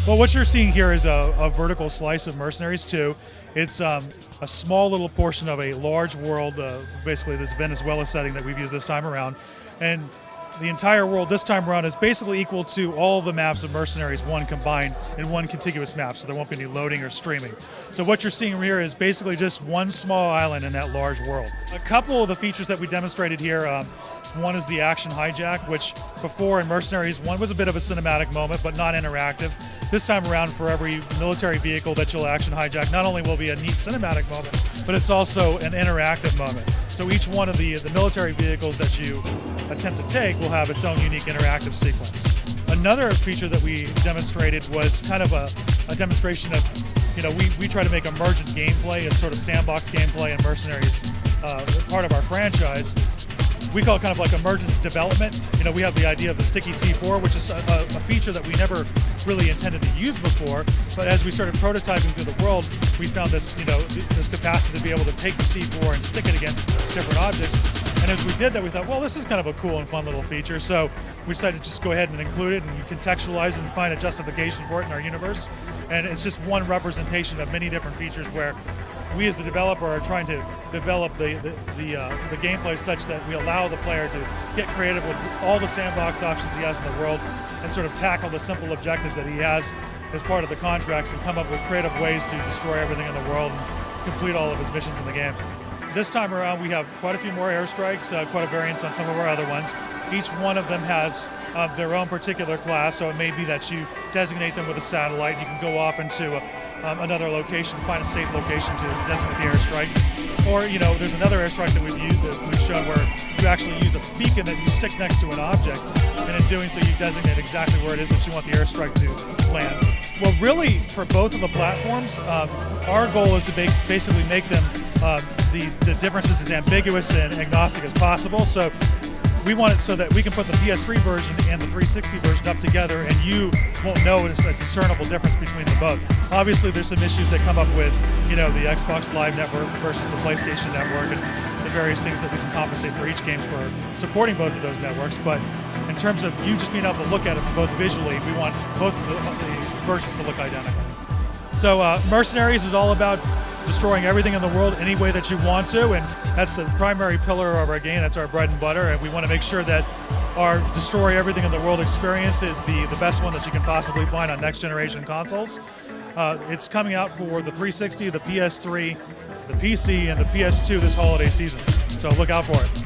Well, what you're seeing here is a vertical slice of Mercenaries 2. It's a small little portion of a large world, basically this Venezuela setting that we've used this time around. And the entire world this time around is basically equal to all the maps of Mercenaries 1 combined in one contiguous map, so there won't be any loading or streaming. So what you're seeing here is basically just one small island in that large world. A couple of the features that we demonstrated here, one is the action hijack, which before in Mercenaries 1 was a bit of a cinematic moment, but not interactive. This time around, for every military vehicle that you'll action hijack, not only will be a neat cinematic moment, but it's also an interactive moment. So each one of the military vehicles that you attempt to take will have its own unique interactive sequence. Another feature that we demonstrated was kind of a demonstration of, we try to make emergent gameplay as sort of sandbox gameplay in Mercenaries, part of our franchise. We call it kind of like emergent development. We have the idea of the sticky C4, which is a feature that we never really intended to use before. But as we started prototyping through the world, we found this, this capacity to be able to take the C4 and stick it against different objects. And as we did that, we thought, well, this is kind of a cool and fun little feature. So we decided to just go ahead and include it, and you contextualize it and find a justification for it in our universe. And it's just one representation of many different features where we as the developer are trying to develop the gameplay such that we allow the player to get creative with all the sandbox options he has in the world and sort of tackle the simple objectives that he has as part of the contracts and come up with creative ways to destroy everything in the world and complete all of his missions in the game. This time around we have quite a few more airstrikes, quite a variance on some of our other ones. Each one of them has their own particular class, so it may be that you designate them with a satellite and you can go off into another location, find a safe location to designate the airstrike. Or, there's another airstrike that we've shown where you actually use a beacon that you stick next to an object, and in doing so you designate exactly where it is that you want the airstrike to land. Well, really, for both of the platforms, our goal is to basically make them the differences as ambiguous and agnostic as possible. So we want it so that we can put the PS3 version and the 360 version up together and you won't notice a discernible difference between them both. Obviously there's some issues that come up with, the Xbox Live network versus the PlayStation network and the various things that we can compensate for each game for supporting both of those networks. But in terms of you just being able to look at it both visually, we want both of the versions to look identical. So Mercenaries is all about destroying everything in the world any way that you want to, and that's the primary pillar of our game. That's our bread and butter, and we want to make sure that our destroy everything in the world experience is the best one that you can possibly find on next generation consoles. It's coming out for the 360, the PS3, the PC, and the PS2 this holiday season, so look out for it.